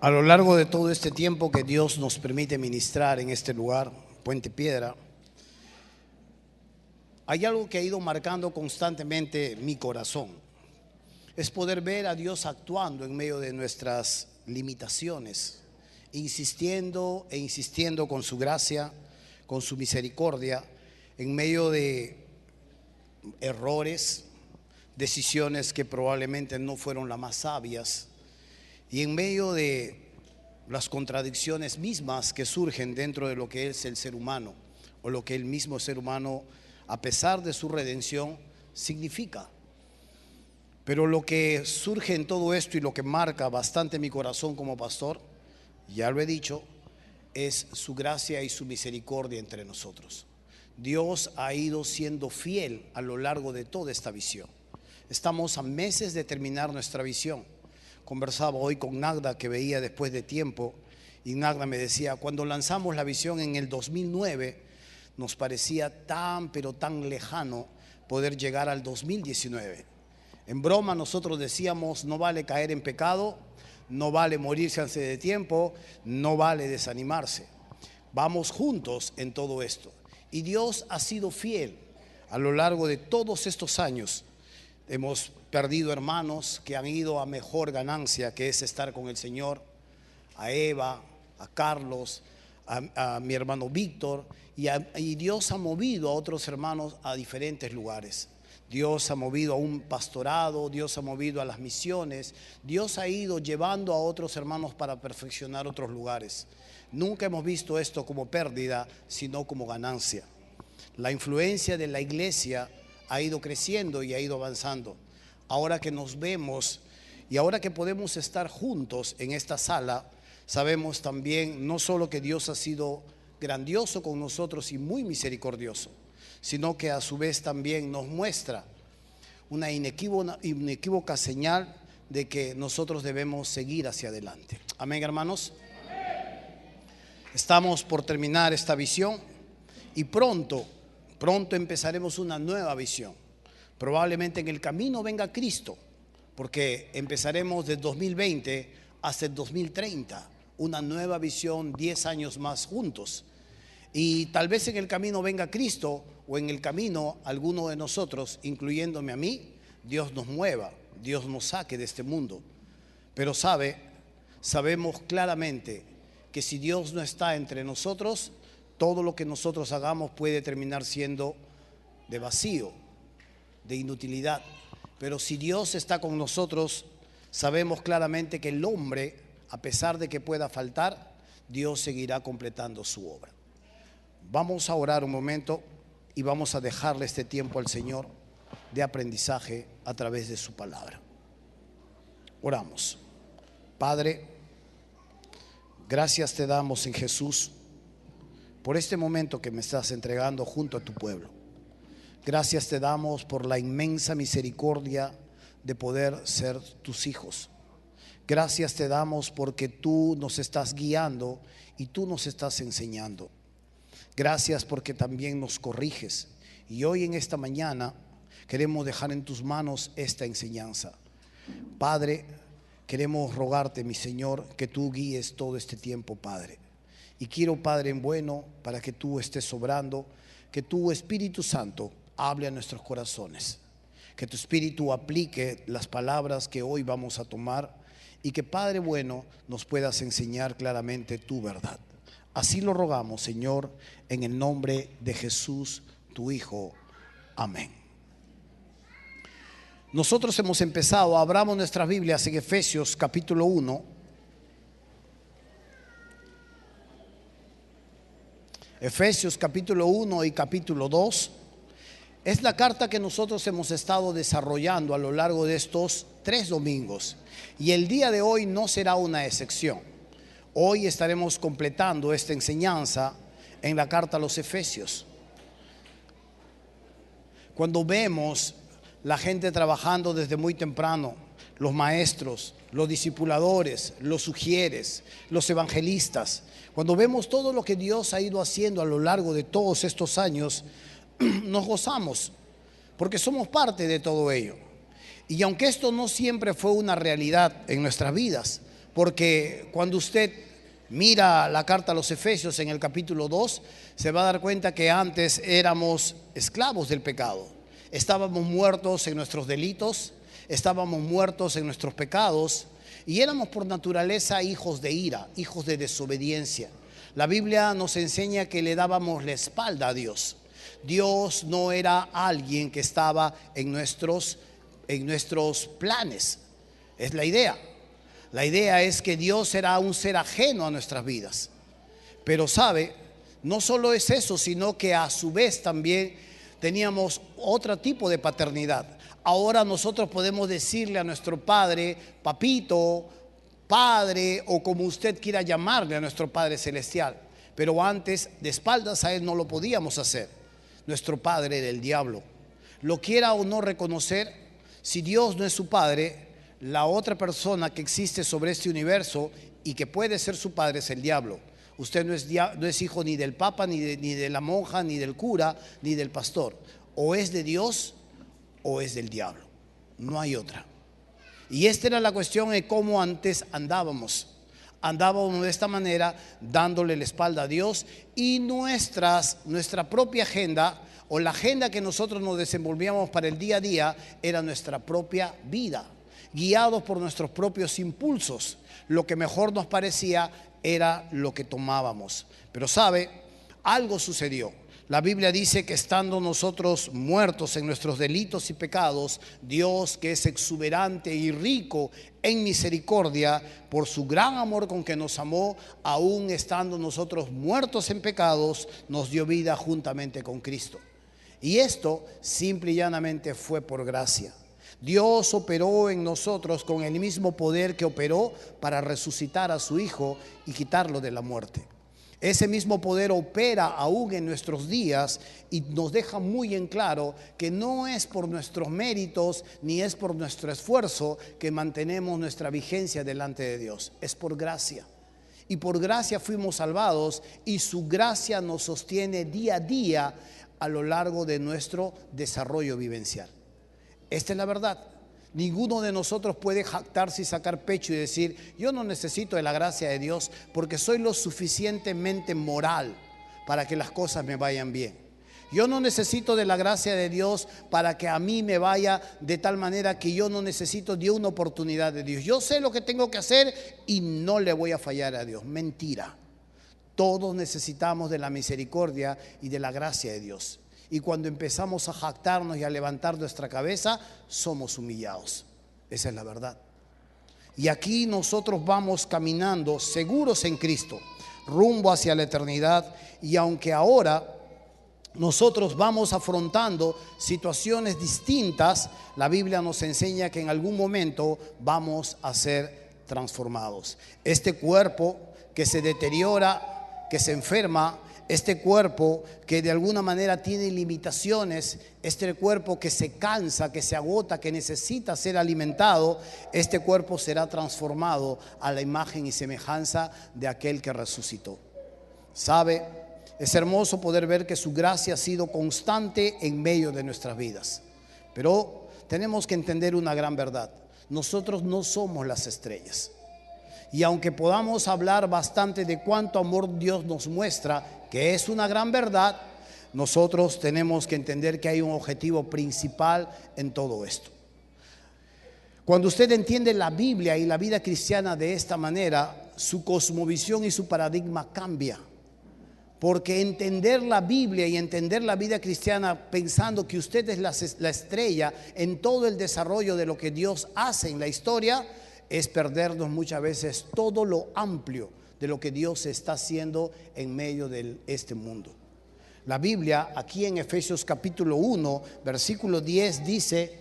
A lo largo de todo este tiempo que Dios nos permite ministrar en este lugar, Puente Piedra, hay algo que ha ido marcando constantemente mi corazón. Es poder ver a Dios actuando en medio de nuestras limitaciones, insistiendo e insistiendo con su gracia, con su misericordia, en medio de errores, decisiones que probablemente no fueron las más sabias, y en medio de las contradicciones mismas que surgen dentro de lo que es el ser humano, o lo que el mismo ser humano, a pesar de su redención, significa. Pero lo que surge en todo esto y lo que marca bastante mi corazón como pastor, ya lo he dicho, es su gracia y su misericordia entre nosotros. Dios ha ido siendo fiel a lo largo de toda esta visión. Estamos a meses de terminar nuestra visión. Conversaba hoy con Nagda, que veía después de tiempo, y Nagda me decía, cuando lanzamos la visión en el 2009, nos parecía tan, pero tan lejano poder llegar al 2019. En broma nosotros decíamos, no vale caer en pecado, no vale morirse antes de tiempo, no vale desanimarse. Vamos juntos en todo esto. Y Dios ha sido fiel a lo largo de todos estos años. Hemos perdido hermanos que han ido a mejor ganancia, que es estar con el Señor, a Eva, a Carlos, a mi hermano Víctor, y Dios ha movido a otros hermanos a diferentes lugares. Dios ha movido a un pastorado, Dios ha movido a las misiones, Dios ha ido llevando a otros hermanos para perfeccionar otros lugares. Nunca hemos visto esto como pérdida, sino como ganancia. La influencia de la iglesia ha ido creciendo y ha ido avanzando. Ahora que nos vemos y ahora que podemos estar juntos en esta sala, sabemos también no solo que Dios ha sido grandioso con nosotros y muy misericordioso, sino que a su vez también nos muestra una inequívoca señal de que nosotros debemos seguir hacia adelante. Amén, hermanos. Estamos por terminar esta visión y pronto empezaremos una nueva visión. Probablemente en el camino venga Cristo, porque empezaremos desde 2020 hasta el 2030, una nueva visión, 10 años más juntos. Y tal vez en el camino venga Cristo, o en el camino alguno de nosotros, incluyéndome a mí, Dios nos mueva, Dios nos saque de este mundo. Pero sabemos claramente que si Dios no está entre nosotros, todo lo que nosotros hagamos puede terminar siendo de vacío, de inutilidad. Pero si Dios está con nosotros, sabemos claramente que el hombre, a pesar de que pueda faltar, Dios seguirá completando su obra. Vamos a orar un momento y vamos a dejarle este tiempo al Señor de aprendizaje a través de su palabra. Oramos. Padre, gracias te damos en Jesús por este momento que me estás entregando junto a tu pueblo. Gracias te damos por la inmensa misericordia de poder ser tus hijos. Gracias te damos porque tú nos estás guiando y tú nos estás enseñando. Gracias porque también nos corriges. Y hoy en esta mañana queremos dejar en tus manos esta enseñanza. Padre, queremos rogarte, mi Señor, que tú guíes todo este tiempo, Padre. Y quiero, Padre, en bueno, para que tú estés sobrando, que tu Espíritu Santo hable a nuestros corazones. Que tu Espíritu aplique las palabras que hoy vamos a tomar y que, Padre bueno, nos puedas enseñar claramente tu verdad. Así lo rogamos, Señor, en el nombre de Jesús, tu Hijo. Amén. Nosotros hemos empezado, abramos nuestras Biblias en Efesios capítulo 1. Efesios capítulo 1 y capítulo 2. Es la carta que nosotros hemos estado desarrollando a lo largo de estos 3 domingos. Y el día de hoy no será una excepción. Hoy estaremos completando esta enseñanza en la carta a los Efesios. Cuando vemos la gente trabajando desde muy temprano, los maestros, los discipuladores, los sugieres, los evangelistas, cuando vemos todo lo que Dios ha ido haciendo a lo largo de todos estos años, nos gozamos, porque somos parte de todo ello. Y aunque esto no siempre fue una realidad en nuestras vidas, Porque cuando usted mira la carta a los Efesios en el capítulo 2, se va a dar cuenta que antes éramos esclavos del pecado. Estábamos muertos en nuestros delitos, estábamos muertos en nuestros pecados y éramos por naturaleza hijos de ira, hijos de desobediencia. La Biblia nos enseña que le dábamos la espalda a Dios. Dios no era alguien que estaba en nuestros planes. Es la idea. La idea es que Dios era un ser ajeno a nuestras vidas. Pero sabe, no solo es eso, sino que a su vez también teníamos otro tipo de paternidad. Ahora nosotros podemos decirle a nuestro Padre, papito, Padre, o como usted quiera llamarle a nuestro Padre Celestial. Pero antes, de espaldas a Él, no lo podíamos hacer. Nuestro padre era el diablo. Lo quiera o no reconocer, si Dios no es su padre, la otra persona que existe sobre este universo y que puede ser su padre es el diablo. Usted no es hijo ni del papa, ni de la monja, ni del cura, ni del pastor. O es de Dios o es del diablo. No hay otra. Y esta era la cuestión de cómo antes andábamos. Andábamos de esta manera, dándole la espalda a Dios, y nuestra propia agenda, o la agenda que nosotros nos desenvolvíamos para el día a día, era nuestra propia vida, guiados por nuestros propios impulsos. Lo que mejor nos parecía era lo que tomábamos. Pero sabe, algo sucedió. La Biblia dice que estando nosotros muertos en nuestros delitos y pecados, Dios, que es exuberante y rico en misericordia, por su gran amor con que nos amó, aún estando nosotros muertos en pecados, nos dio vida juntamente con Cristo. Y esto simple y llanamente fue por gracia. Dios operó en nosotros con el mismo poder que operó para resucitar a su Hijo y quitarlo de la muerte. Ese mismo poder opera aún en nuestros días y nos deja muy en claro que no es por nuestros méritos ni es por nuestro esfuerzo que mantenemos nuestra vigencia delante de Dios. Es por gracia. Y por gracia fuimos salvados, y su gracia nos sostiene día a día a lo largo de nuestro desarrollo vivencial. Esta es la verdad. Ninguno de nosotros puede jactarse y sacar pecho y decir: yo no necesito de la gracia de Dios porque soy lo suficientemente moral para que las cosas me vayan bien. Yo no necesito de la gracia de Dios para que a mí me vaya de tal manera que yo no necesito de una oportunidad de Dios. Yo sé lo que tengo que hacer y no le voy a fallar a Dios. Mentira. Todos necesitamos de la misericordia y de la gracia de Dios. Y cuando empezamos a jactarnos y a levantar nuestra cabeza, somos humillados. Esa es la verdad. Y aquí nosotros vamos caminando seguros en Cristo, rumbo hacia la eternidad. Y aunque ahora nosotros vamos afrontando situaciones distintas, la Biblia nos enseña que en algún momento vamos a ser transformados. Este cuerpo que se deteriora, que se enferma, este cuerpo que de alguna manera tiene limitaciones, este cuerpo que se cansa, que se agota, que necesita ser alimentado, este cuerpo será transformado a la imagen y semejanza de aquel que resucitó. ¿Sabe? Es hermoso poder ver que su gracia ha sido constante en medio de nuestras vidas. Pero tenemos que entender una gran verdad: nosotros no somos las estrellas. Y aunque podamos hablar bastante de cuánto amor Dios nos muestra, que es una gran verdad, nosotros tenemos que entender que hay un objetivo principal en todo esto. Cuando usted entiende la Biblia y la vida cristiana de esta manera, su cosmovisión y su paradigma cambia. Porque entender la Biblia y entender la vida cristiana pensando que usted es la estrella en todo el desarrollo de lo que Dios hace en la historia, es perdernos muchas veces todo lo amplio de lo que Dios está haciendo en medio de este mundo. La Biblia aquí en Efesios capítulo 1, versículo 10 dice: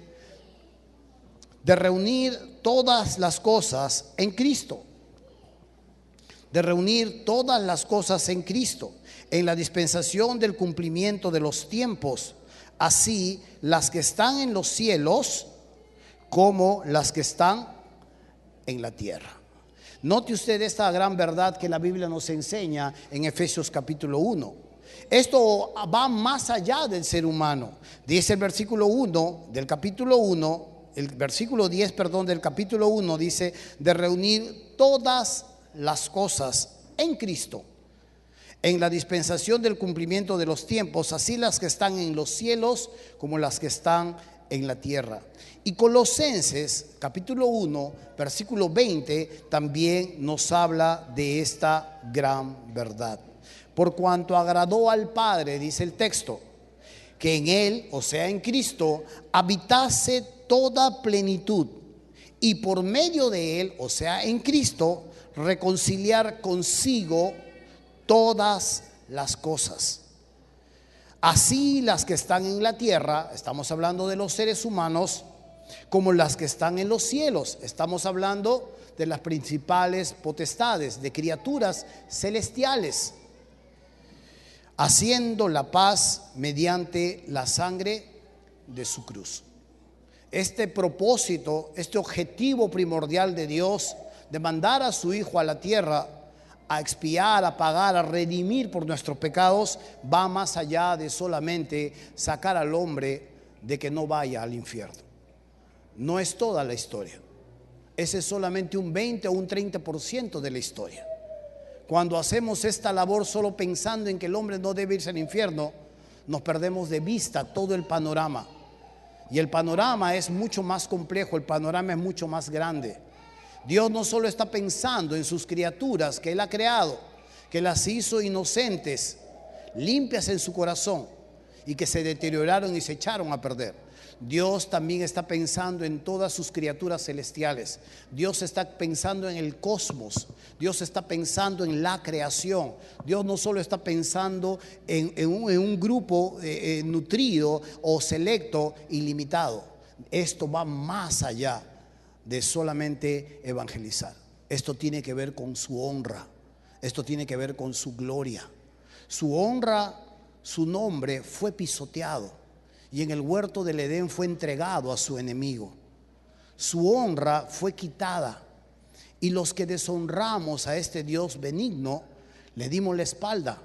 de reunir todas las cosas en Cristo. De reunir todas las cosas en Cristo, en la dispensación del cumplimiento de los tiempos, así las que están en los cielos como las que están en la tierra. Note usted esta gran verdad que la Biblia nos enseña en Efesios capítulo 1. Esto va más allá del ser humano. Dice el versículo 1 del capítulo 1, el versículo 10, perdón, del capítulo 1 dice: de reunir todas las cosas en Cristo, en la dispensación del cumplimiento de los tiempos, así las que están en los cielos como las que están en la tierra. Y Colosenses capítulo 1 versículo 20 también nos habla de esta gran verdad. Por cuanto agradó al Padre, dice el texto, que en Él, o sea en Cristo, habitase toda plenitud, y por medio de Él, o sea en Cristo, reconciliar consigo todas las cosas, así las que están en la tierra, estamos hablando de los seres humanos, como las que están en los cielos, estamos hablando de las principales potestades, de criaturas celestiales, haciendo la paz mediante la sangre de su cruz. Este propósito, este objetivo primordial de Dios de mandar a su Hijo a la tierra a expiar, a pagar, a redimir por nuestros pecados, va más allá de solamente sacar al hombre de que no vaya al infierno. No es toda la historia. Ese es solamente un 20 o un 30% de la historia. Cuando hacemos esta labor solo pensando en que el hombre no debe irse al infierno, nos perdemos de vista todo el panorama. Y el panorama es mucho más complejo, el panorama es mucho más grande. Dios no solo está pensando en sus criaturas que Él ha creado, que las hizo inocentes, limpias en su corazón y que se deterioraron y se echaron a perder. Dios también está pensando en todas sus criaturas celestiales. Dios está pensando en el cosmos. Dios está pensando en la creación. Dios no solo está pensando en un grupo nutrido o selecto y limitado. Esto va más allá de solamente evangelizar. Esto tiene que ver con su honra. Esto tiene que ver con su gloria. Su honra, su nombre fue pisoteado y en el huerto del Edén fue entregado a su enemigo. Su honra fue quitada y los que deshonramos a este Dios benigno le dimos la espalda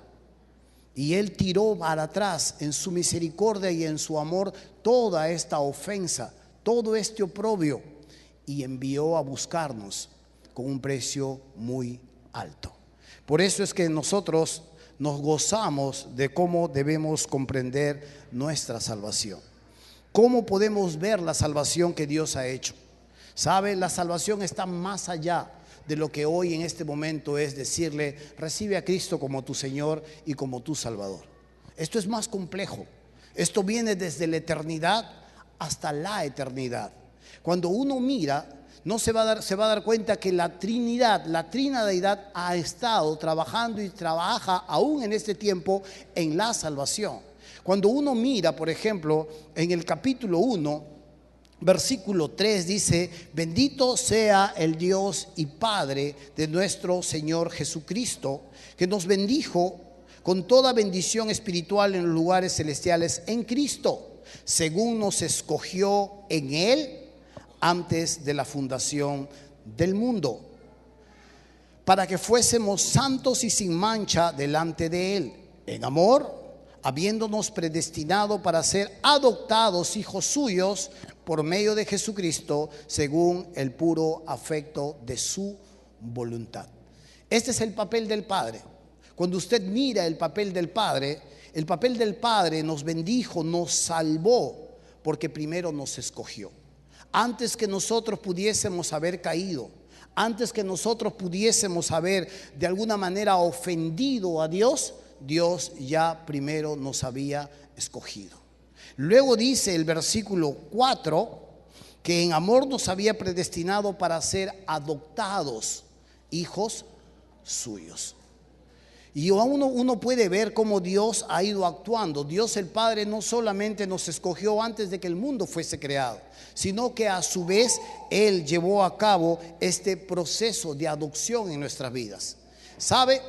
y Él tiró para atrás en su misericordia y en su amor toda esta ofensa, todo este oprobio, y envió a buscarnos con un precio muy alto. Por eso es que nosotros nos gozamos de cómo debemos comprender nuestra salvación. ¿Cómo podemos ver la salvación que Dios ha hecho? ¿Sabe? La salvación está más allá de lo que hoy en este momento es decirle: recibe a Cristo como tu Señor y como tu Salvador. Esto es más complejo. Esto viene desde la eternidad hasta la eternidad. Cuando uno mira, se va a dar cuenta que la Trinidad, la trinadeidad ha estado trabajando y trabaja aún en este tiempo en la salvación. Cuando uno mira, por ejemplo, en el capítulo 1, versículo 3 dice: bendito sea el Dios y Padre de nuestro Señor Jesucristo, que nos bendijo con toda bendición espiritual en los lugares celestiales en Cristo, según nos escogió en Él antes de la fundación del mundo, para que fuésemos santos y sin mancha delante de Él, en amor, habiéndonos predestinado para ser adoptados hijos suyos por medio de Jesucristo, según el puro afecto de su voluntad. Este es el papel del Padre. Cuando usted mira el papel del Padre nos bendijo, nos salvó, porque primero nos escogió. Antes que nosotros pudiésemos haber caído, antes que nosotros pudiésemos haber de alguna manera ofendido a Dios, Dios ya primero nos había escogido. Luego dice el versículo 4 que en amor nos había predestinado para ser adoptados hijos suyos. Y uno puede ver cómo Dios ha ido actuando. Dios el Padre no solamente nos escogió antes de que el mundo fuese creado, sino que a su vez Él llevó a cabo este proceso de adopción en nuestras vidas. ¿Sabe?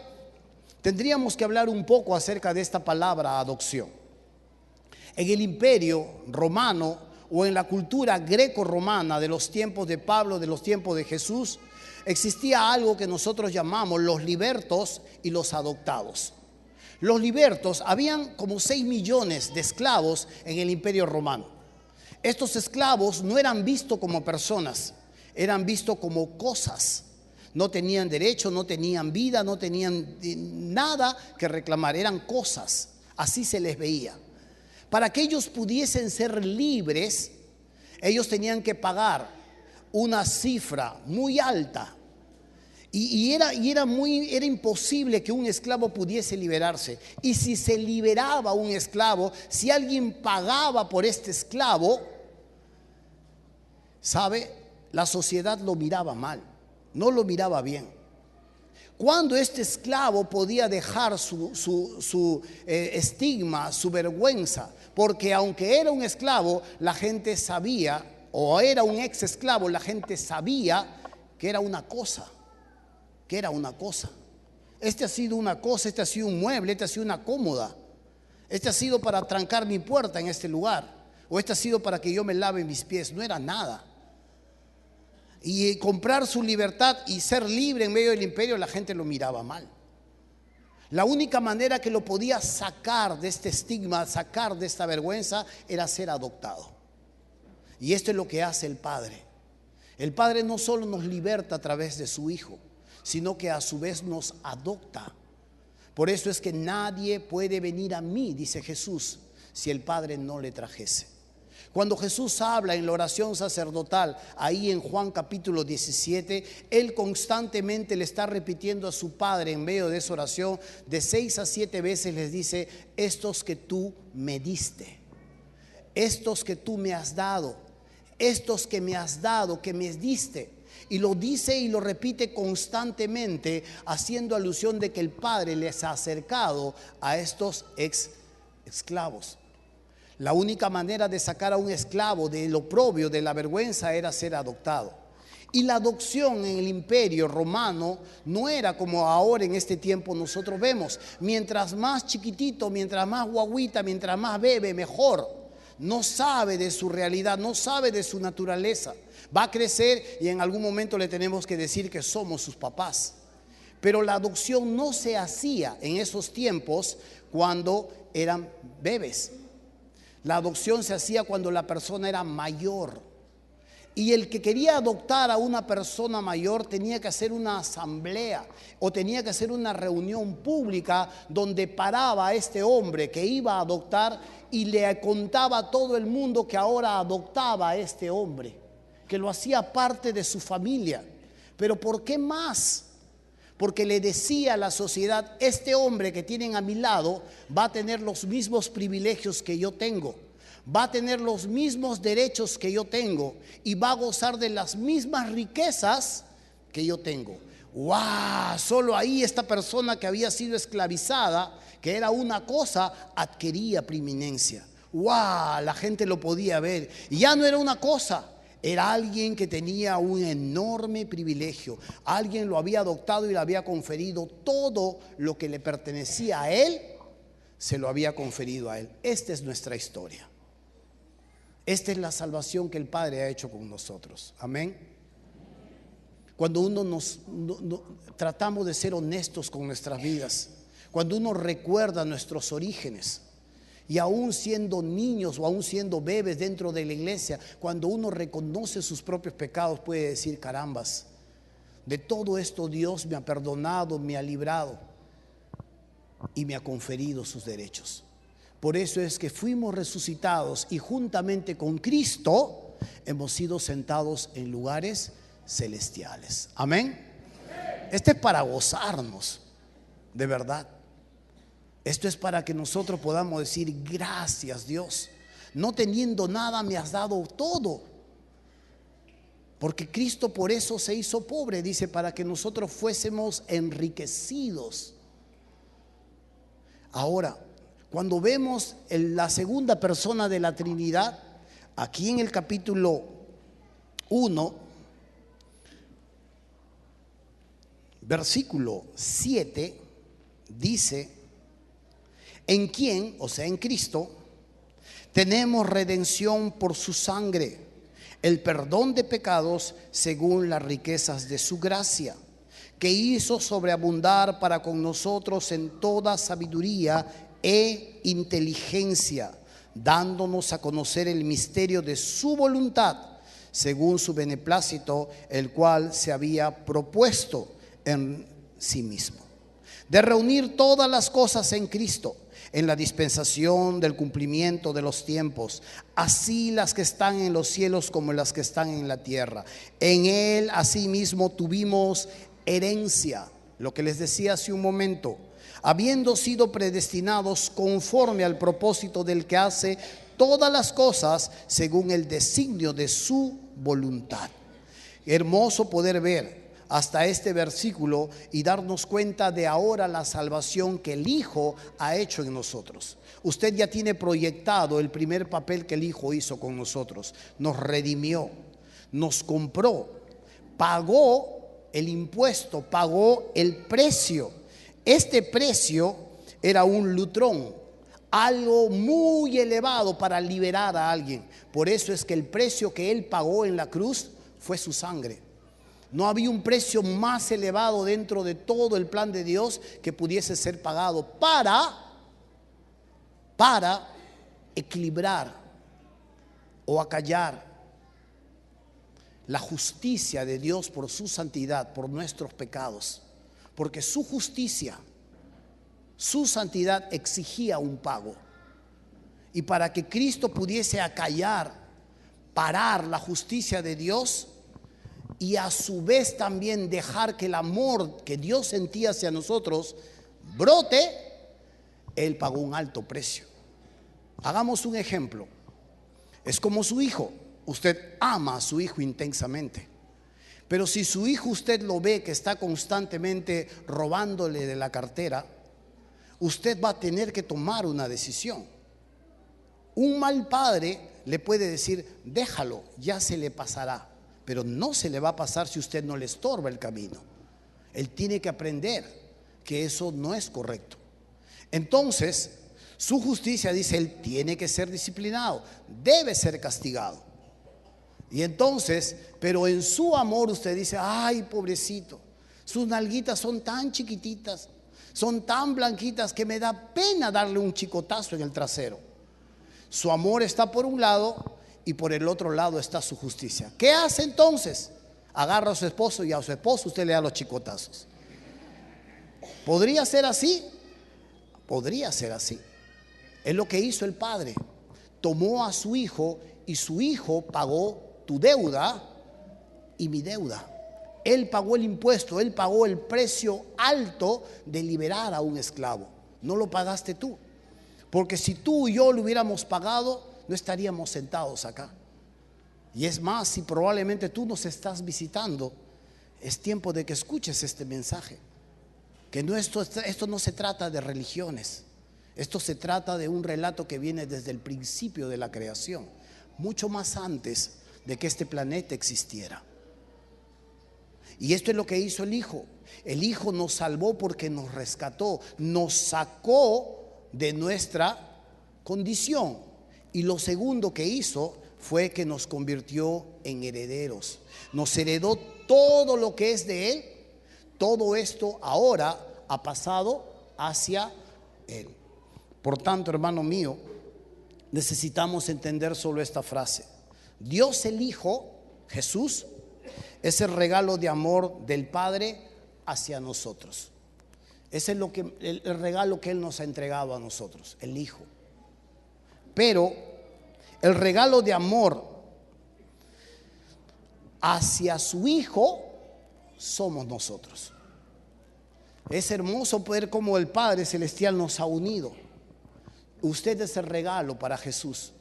Tendríamos que hablar un poco acerca de esta palabra adopción. En el imperio romano o en la cultura greco-romana de los tiempos de Pablo, de los tiempos de Jesús, existía algo que nosotros llamamos los libertos y los adoptados. Los libertos, habían como 6 millones de esclavos en el imperio romano. Estos esclavos no eran vistos como personas, eran vistos como cosas. No tenían derecho, no tenían vida, no tenían nada que reclamar, eran cosas, así se les veía. Para que ellos pudiesen ser libres, ellos tenían que pagar una cifra muy alta. Era imposible que un esclavo pudiese liberarse. Y si se liberaba un esclavo, si alguien pagaba por este esclavo, ¿sabe? La sociedad lo miraba mal, no lo miraba bien. Cuando este esclavo podía dejar su estigma, su vergüenza, porque aunque era un esclavo, la gente sabía, o era un ex esclavo, la gente sabía que era una cosa. Este ha sido una cosa, este ha sido un mueble, este ha sido una cómoda, este ha sido para trancar mi puerta en este lugar, o este ha sido para que yo me lave mis pies. No era nada. Y comprar su libertad y ser libre en medio del imperio, la gente lo miraba mal. La única manera que lo podía sacar de este estigma, sacar de esta vergüenza, era ser adoptado. Y esto es lo que hace el Padre. El Padre no solo nos liberta a través de su Hijo, sino que a su vez nos adopta. Por eso es que nadie puede venir a mí, dice Jesús, si el Padre no le trajese. Cuando Jesús habla en la oración sacerdotal, ahí en Juan capítulo 17, Él constantemente le está repitiendo a su Padre en medio de esa oración, de 6 a 7 veces les dice: estos que tú me diste, estos que tú me has dado, estos que me has dado, que me diste. Y lo dice y lo repite constantemente, haciendo alusión de que el Padre les ha acercado a estos esclavos. La única manera de sacar a un esclavo del oprobio, de la vergüenza, era ser adoptado. Y la adopción en el imperio romano no era como ahora en este tiempo nosotros vemos. Mientras más chiquitito, mientras más guaguita, mientras más bebe, mejor. No sabe de su realidad, no sabe de su naturaleza. Va a crecer y en algún momento le tenemos que decir que somos sus papás. Pero la adopción no se hacía en esos tiempos cuando eran bebés. La adopción se hacía cuando la persona era mayor. Y el que quería adoptar a una persona mayor tenía que hacer una asamblea o tenía que hacer una reunión pública donde paraba a este hombre que iba a adoptar y le contaba a todo el mundo que ahora adoptaba a este hombre, que lo hacía parte de su familia. Pero ¿por qué más? Porque le decía a la sociedad: este hombre que tienen a mi lado va a tener los mismos privilegios que yo tengo, va a tener los mismos derechos que yo tengo y va a gozar de las mismas riquezas que yo tengo. ¡Wow! Solo ahí esta persona que había sido esclavizada, que era una cosa, adquiría preeminencia. ¡Wow! La gente lo podía ver. Y ya no era una cosa, era alguien que tenía un enorme privilegio. Alguien lo había adoptado y le había conferido todo lo que le pertenecía a él, se lo había conferido a él. Esta es nuestra historia. Esta es la salvación que el Padre ha hecho con nosotros. Amén. Cuando uno tratamos de ser honestos con nuestras vidas, cuando uno recuerda nuestros orígenes, y aún siendo niños o aún siendo bebés dentro de la iglesia, cuando uno reconoce sus propios pecados, puede decir: carambas, de todo esto Dios me ha perdonado, me ha librado y me ha conferido sus derechos. Por eso es que fuimos resucitados y juntamente con Cristo hemos sido sentados en lugares celestiales. Amén. Este es para gozarnos, de verdad. Esto es para que nosotros podamos decir: gracias, Dios, no teniendo nada me has dado todo. Porque Cristo por eso se hizo pobre, dice, para que nosotros fuésemos enriquecidos. Ahora, cuando vemos la segunda persona de la Trinidad, aquí en el capítulo 1, versículo 7, dice: en quien, o sea en Cristo, tenemos redención por su sangre, el perdón de pecados según las riquezas de su gracia, que hizo sobreabundar para con nosotros en toda sabiduría e inteligencia, dándonos a conocer el misterio de su voluntad, según su beneplácito, el cual se había propuesto en sí mismo, de reunir todas las cosas en Cristo, en la dispensación del cumplimiento de los tiempos, así las que están en los cielos como las que están en la tierra. En Él asimismo tuvimos herencia, lo que les decía hace un momento, habiendo sido predestinados conforme al propósito del que hace todas las cosas según el designio de su voluntad. Hermoso poder ver hasta este versículo y darnos cuenta de ahora la salvación que el Hijo ha hecho en nosotros. Usted ya tiene proyectado el primer papel que el Hijo hizo con nosotros. Nos redimió, nos compró, pagó el impuesto, pagó el precio. Este precio era un lutrón, algo muy elevado para liberar a alguien. Por eso es que el precio que Él pagó en la cruz fue su sangre. No había un precio más elevado dentro de todo el plan de Dios que pudiese ser pagado para equilibrar o acallar la justicia de Dios por su santidad, por nuestros pecados. Porque su justicia, su santidad exigía un pago. Y para que Cristo pudiese acallar, parar la justicia de Dios, y a su vez también dejar que el amor que Dios sentía hacia nosotros brote, Él pagó un alto precio. Hagamos un ejemplo. Es como su hijo. Usted ama a su hijo intensamente, pero si su hijo usted lo ve que está constantemente robándole de la cartera, usted va a tener que tomar una decisión. Un mal padre le puede decir: déjalo, ya se le pasará. Pero no se le va a pasar si usted no le estorba el camino. Él tiene que aprender que eso no es correcto. Entonces, su justicia dice: él tiene que ser disciplinado, debe ser castigado. Y entonces, pero en su amor usted dice: ay, pobrecito, sus nalguitas son tan chiquititas, son tan blanquitas que me da pena darle un chicotazo en el trasero. Su amor está por un lado y por el otro lado está su justicia. ¿Qué hace entonces? Agarra a su esposo y a su esposo usted le da los chicotazos. ¿Podría ser así? Podría ser así. Es lo que hizo el padre. Tomó a su hijo y su hijo pagó tu deuda y mi deuda. Él pagó el impuesto, él pagó el precio alto de liberar a un esclavo. No lo pagaste tú. Porque si tú y yo lo hubiéramos pagado, no estaríamos sentados acá. Y es más, si probablemente tú nos estás visitando, es tiempo de que escuches este mensaje. Que no, esto no se trata de religiones. Esto se trata de un relato que viene desde el principio de la creación, mucho más antes de que este planeta existiera. Y esto es lo que hizo el Hijo. El Hijo nos salvó porque nos rescató, nos sacó de nuestra condición. Y lo segundo que hizo fue que nos convirtió en herederos. Nos heredó todo lo que es de Él. Todo esto ahora ha pasado hacia Él. Por tanto, hermano mío, necesitamos entender solo esta frase. Dios el Hijo, Jesús, es el regalo de amor del Padre hacia nosotros. Ese es el regalo que Él nos ha entregado a nosotros, el Hijo. Pero el regalo de amor hacia su Hijo somos nosotros. Es hermoso ver cómo el Padre Celestial nos ha unido. Usted es el regalo para Jesús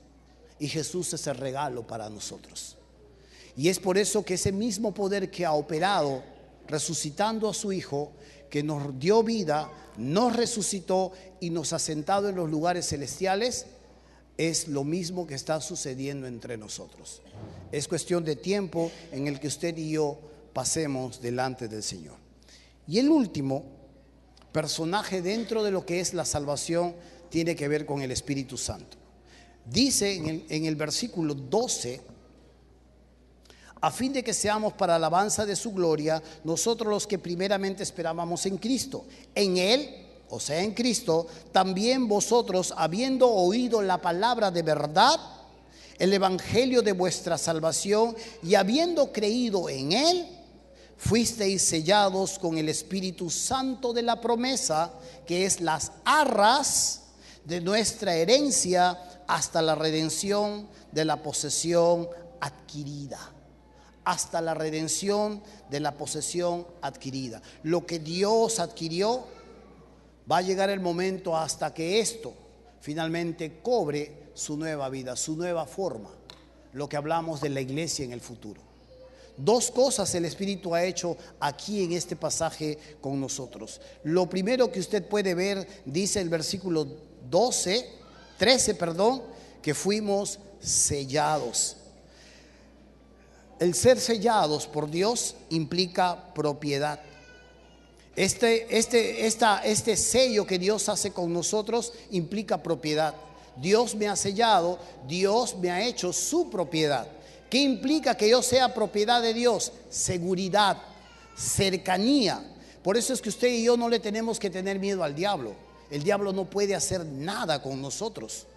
y Jesús es el regalo para nosotros. Y es por eso que ese mismo poder que ha operado resucitando a su Hijo, que nos dio vida, nos resucitó y nos ha sentado en los lugares celestiales, es lo mismo que está sucediendo entre nosotros. Es cuestión de tiempo en el que usted y yo pasemos delante del Señor. Y el último personaje dentro de lo que es la salvación tiene que ver con el Espíritu Santo. Dice en el versículo 12: a fin de que seamos para alabanza de su gloria, nosotros los que primeramente esperábamos en Cristo. En Él, o sea en Cristo, también vosotros, habiendo oído la palabra de verdad, el evangelio de vuestra salvación, y habiendo creído en él, fuisteis sellados con el Espíritu Santo de la promesa, que es las arras de nuestra herencia hasta la redención de la posesión adquirida. Hasta la redención de la posesión adquirida. Lo que Dios adquirió, va a llegar el momento hasta que esto finalmente cobre su nueva vida, su nueva forma. Lo que hablamos de la iglesia en el futuro. Dos cosas el Espíritu ha hecho aquí en este pasaje con nosotros. Lo primero que usted puede ver, dice el versículo 13, que fuimos sellados. El ser sellados por Dios implica propiedad. Este sello que Dios hace con nosotros implica propiedad. Dios me ha sellado, Dios me ha hecho su propiedad. ¿Qué implica que yo sea propiedad de Dios? Seguridad, cercanía. Por eso es que usted y yo no le tenemos que tener miedo al diablo. El diablo no puede hacer nada con nosotros.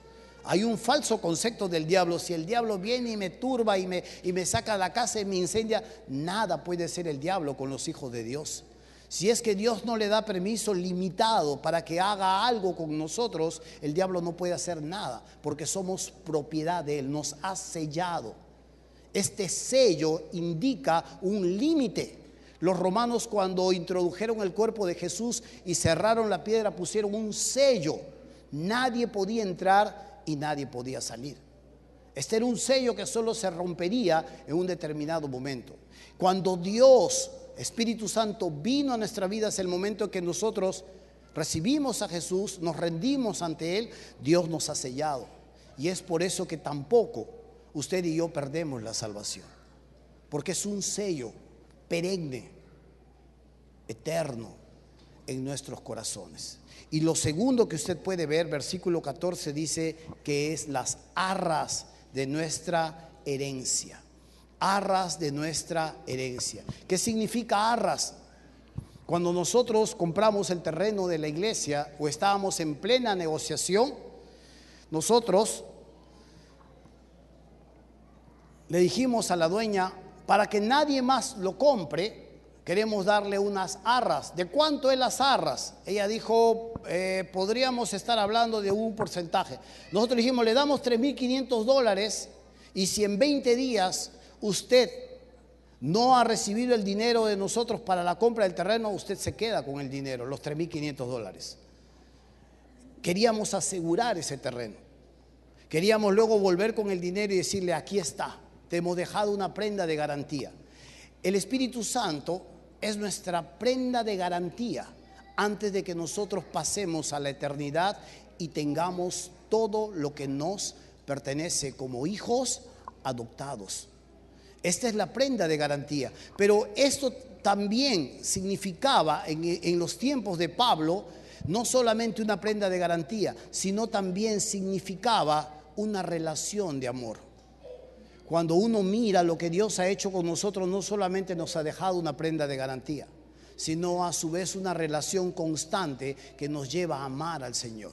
Hay un falso concepto del diablo. Si el diablo viene y me turba y me saca de la casa y me incendia, nada puede hacer el diablo con los hijos de Dios. Si es que Dios no le da permiso limitado para que haga algo con nosotros, el diablo no puede hacer nada, porque somos propiedad de él, nos ha sellado. Este sello indica un límite. Los romanos, cuando introdujeron el cuerpo de Jesús y cerraron la piedra, pusieron un sello. Nadie podía entrar y nadie podía salir. Este era un sello que solo se rompería en un determinado momento. Cuando Dios, Espíritu Santo, vino a nuestra vida, es el momento que nosotros recibimos a Jesús, nos rendimos ante Él, Dios nos ha sellado. Y es por eso que tampoco usted y yo perdemos la salvación, porque es un sello perenne, eterno en nuestros corazones. Y lo segundo que usted puede ver, versículo 14 dice que es las arras de nuestra herencia. Arras de nuestra herencia. ¿Qué significa arras? Cuando nosotros compramos el terreno de la iglesia o estábamos en plena negociación, nosotros le dijimos a la dueña, para que nadie más lo compre, queremos darle unas arras. ¿De cuánto es las arras? Ella dijo, podríamos estar hablando de un porcentaje. Nosotros dijimos, le damos $3,500 y si en 20 días usted no ha recibido el dinero de nosotros para la compra del terreno, usted se queda con el dinero, los $3,500. Queríamos asegurar ese terreno. Queríamos luego volver con el dinero y decirle, aquí está, te hemos dejado una prenda de garantía. El Espíritu Santo es nuestra prenda de garantía antes de que nosotros pasemos a la eternidad y tengamos todo lo que nos pertenece como hijos adoptados. Esta es la prenda de garantía. Pero esto también significaba en los tiempos de Pablo no solamente una prenda de garantía, sino también significaba una relación de amor. Cuando uno mira lo que Dios ha hecho con nosotros, no solamente nos ha dejado una prenda de garantía, sino a su vez una relación constante que nos lleva a amar al Señor.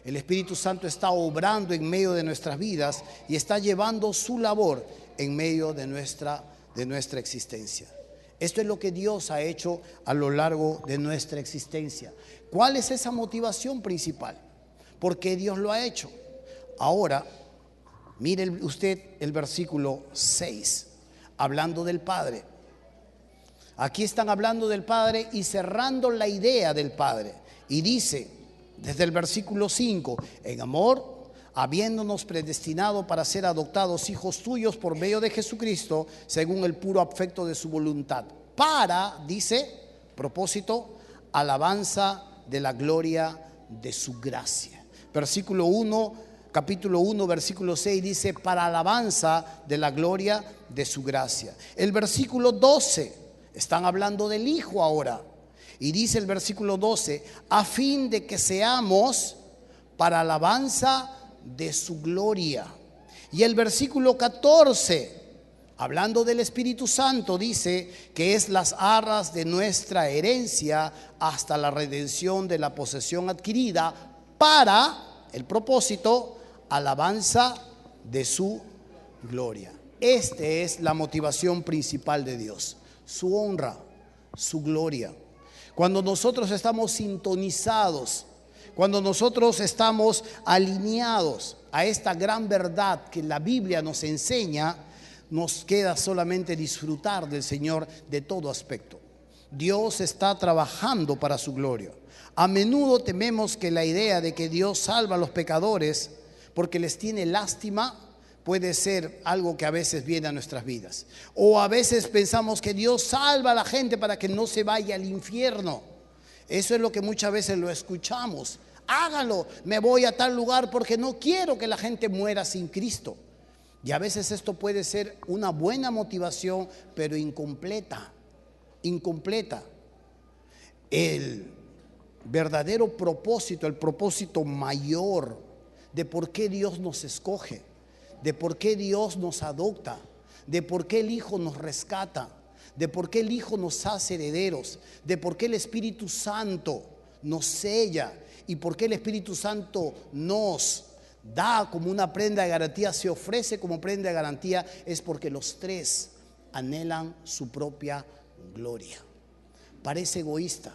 El Espíritu Santo está obrando en medio de nuestras vidas y está llevando su labor en medio de nuestra existencia. Esto es lo que Dios ha hecho a lo largo de nuestra existencia. ¿Cuál es esa motivación principal? ¿Por qué Dios lo ha hecho? Ahora, mire usted el versículo 6, hablando del Padre. Aquí están hablando del Padre y cerrando la idea del Padre. Y dice, desde el versículo 5, en amor, habiéndonos predestinado para ser adoptados hijos tuyos por medio de Jesucristo, según el puro afecto de su voluntad. Para, dice, propósito, alabanza de la gloria de su gracia. Versículo 1, capítulo 1, versículo 6 dice, para alabanza de la gloria de su gracia. El versículo 12, están hablando del Hijo ahora. Y dice el versículo 12, a fin de que seamos para alabanza de su gloria. Y el versículo 14, hablando del Espíritu Santo, dice que es las arras de nuestra herencia hasta la redención de la posesión adquirida para el propósito, alabanza de su gloria. Esta es la motivación principal de Dios, su honra, su gloria. Cuando nosotros estamos sintonizados, cuando nosotros estamos alineados a esta gran verdad que la Biblia nos enseña, nos queda solamente disfrutar del Señor de todo aspecto. Dios está trabajando para su gloria. A menudo tememos que la idea de que Dios salva a los pecadores porque les tiene lástima puede ser algo que a veces viene a nuestras vidas. O a veces pensamos que Dios salva a la gente para que no se vaya al infierno. Eso es lo que muchas veces lo escuchamos. Hágalo, me voy a tal lugar porque no quiero que la gente muera sin Cristo. Y a veces esto puede ser una buena motivación, pero incompleta. El verdadero propósito, el propósito mayor de por qué Dios nos escoge, de por qué Dios nos adopta, de por qué el Hijo nos rescata, de por qué el Hijo nos hace herederos, de por qué el Espíritu Santo nos sella y por qué el Espíritu Santo nos da como una prenda de garantía, se ofrece como prenda de garantía, es porque los tres anhelan su propia gloria. Parece egoísta,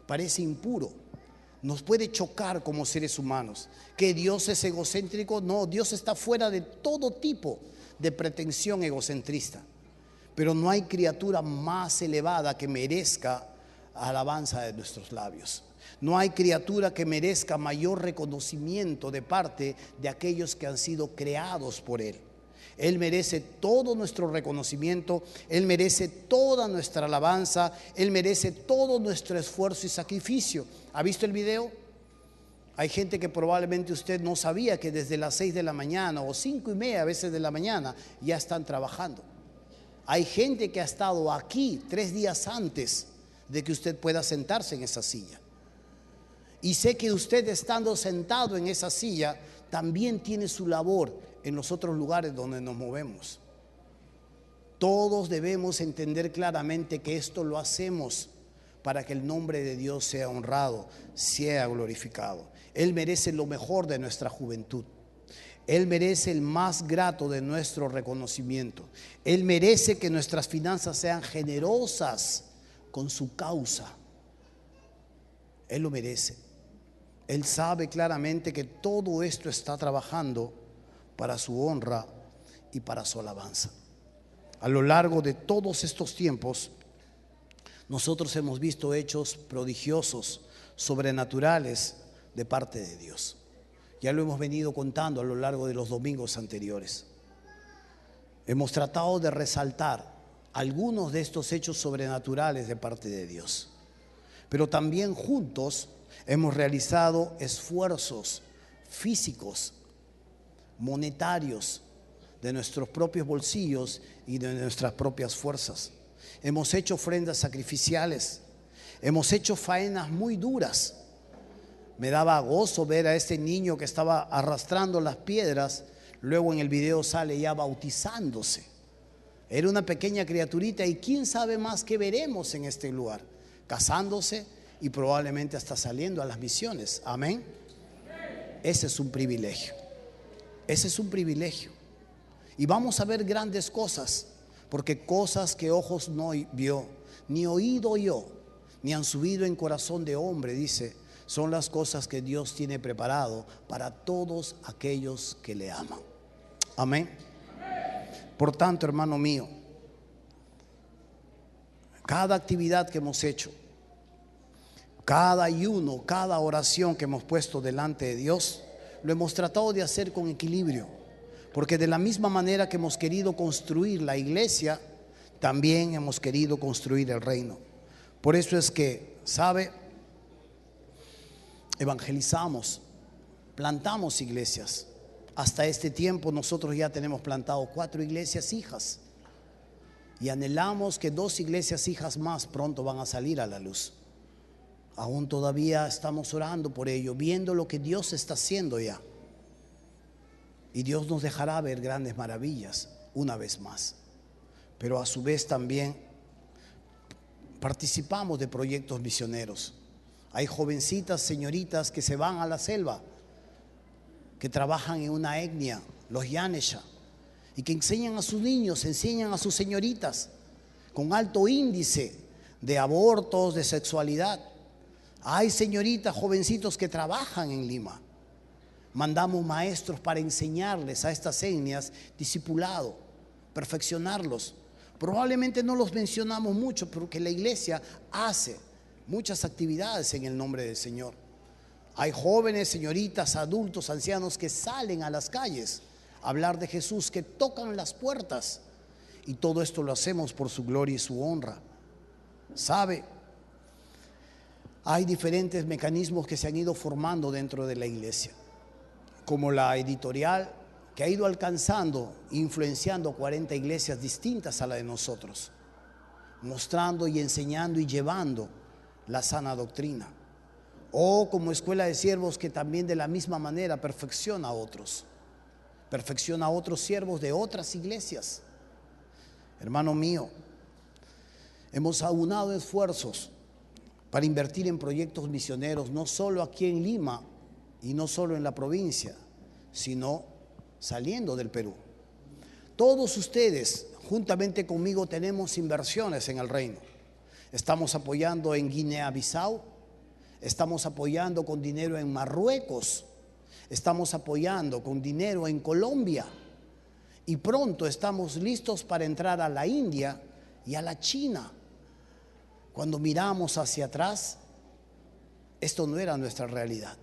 parece impuro, nos puede chocar como seres humanos. ¿Que Dios es egocéntrico? No, Dios está fuera de todo tipo de pretensión egocentrista. Pero no hay criatura más elevada que merezca alabanza de nuestros labios. No hay criatura que merezca mayor reconocimiento de parte de aquellos que han sido creados por Él. Él merece todo nuestro reconocimiento, Él merece toda nuestra alabanza, Él merece todo nuestro esfuerzo y sacrificio. ¿Ha visto el video? Hay gente que probablemente usted no sabía que desde las 6 de la mañana o 5:30 a veces de la mañana ya están trabajando. Hay gente que ha estado aquí 3 días antes de que usted pueda sentarse en esa silla. Y sé que usted, estando sentado en esa silla, también tiene su labor en los otros lugares donde nos movemos. Todos debemos entender claramente que esto lo hacemos para que el nombre de Dios sea honrado, sea glorificado. Él merece lo mejor de nuestra juventud. Él merece el más grato de nuestro reconocimiento. Él merece que nuestras finanzas sean generosas con su causa. Él lo merece. Él sabe claramente que todo esto está trabajando para su honra y para su alabanza. A lo largo de todos estos tiempos, nosotros hemos visto hechos prodigiosos, sobrenaturales de parte de Dios. Ya lo hemos venido contando a lo largo de los domingos anteriores. Hemos tratado de resaltar algunos de estos hechos sobrenaturales de parte de Dios. Pero también juntos hemos realizado esfuerzos físicos, monetarios, de nuestros propios bolsillos y de nuestras propias fuerzas. Hemos hecho ofrendas sacrificiales, hemos hecho faenas muy duras. Me daba gozo ver a este niño que estaba arrastrando las piedras, luego en el video sale ya bautizándose. Era una pequeña criaturita y quién sabe más que veremos en este lugar, casándose y probablemente hasta saliendo a las misiones. Amén. Ese es un privilegio. Ese es un privilegio. Y vamos a ver grandes cosas, porque cosas que ojos no vio, ni oído oyó, ni han subido en corazón de hombre, dice, son las cosas que Dios tiene preparado para todos aquellos que le aman. Amén. Por tanto, hermano mío, cada actividad que hemos hecho, cada ayuno, cada oración que hemos puesto delante de Dios, lo hemos tratado de hacer con equilibrio, porque de la misma manera que hemos querido construir la iglesia, también hemos querido construir el reino. Por eso es que, ¿sabe? Evangelizamos, plantamos iglesias. Hasta este tiempo nosotros ya tenemos plantado 4 iglesias hijas y anhelamos que 2 iglesias hijas más pronto van a salir a la luz. Aún todavía estamos orando por ello, viendo lo que Dios está haciendo ya. Y Dios nos dejará ver grandes maravillas una vez más. Pero a su vez también participamos de proyectos misioneros. Hay jovencitas, señoritas que se van a la selva, que trabajan en una etnia, los Yanesha, y que enseñan a sus niños, enseñan a sus señoritas con alto índice de abortos, de sexualidad. Hay señoritas, jovencitos que trabajan en Lima. Mandamos maestros para enseñarles a estas etnias discipulado, perfeccionarlos. Probablemente no los mencionamos mucho, porque la iglesia hace muchas actividades en el nombre del Señor. Hay jóvenes, señoritas, adultos, ancianos que salen a las calles a hablar de Jesús, que tocan las puertas, y todo esto lo hacemos por su gloria y su honra. ¿Sabe? Hay diferentes mecanismos que se han ido formando dentro de la iglesia, como la editorial, que ha ido alcanzando, influenciando 40 iglesias distintas a la de nosotros, mostrando y enseñando y llevando la sana doctrina. O como escuela de siervos, que también de la misma manera perfecciona a otros siervos de otras iglesias. Hermano mío, hemos aunado esfuerzos para invertir en proyectos misioneros, no solo aquí en Lima y no solo en la provincia, sino saliendo del Perú. Todos ustedes, juntamente conmigo, tenemos inversiones en el reino. Estamos apoyando en Guinea-Bissau, estamos apoyando con dinero en Marruecos, estamos apoyando con dinero en Colombia, y pronto estamos listos para entrar a la India y a la China. Cuando miramos hacia atrás, esto no era nuestra realidad.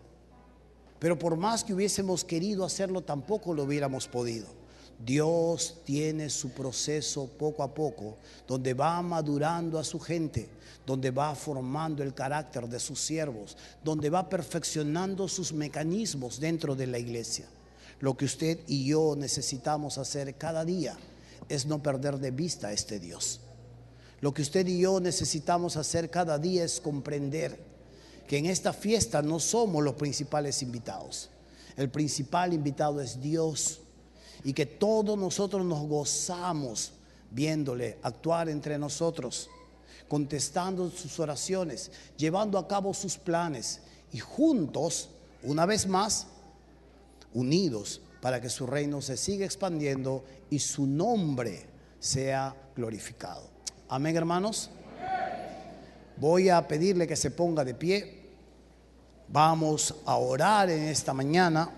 Pero por más que hubiésemos querido hacerlo, tampoco lo hubiéramos podido. Dios tiene su proceso poco a poco, donde va madurando a su gente, donde va formando el carácter de sus siervos, donde va perfeccionando sus mecanismos dentro de la iglesia. Lo que usted y yo necesitamos hacer cada día es no perder de vista a este Dios. Lo que usted y yo necesitamos hacer cada día es comprender que en esta fiesta no somos los principales invitados. El principal invitado es Dios, y que todos nosotros nos gozamos viéndole actuar entre nosotros, contestando sus oraciones, llevando a cabo sus planes, y juntos, una vez más, unidos para que su reino se siga expandiendo y su nombre sea glorificado. Amén, hermanos. Voy a pedirle que se ponga de pie. Vamos a orar en esta mañana.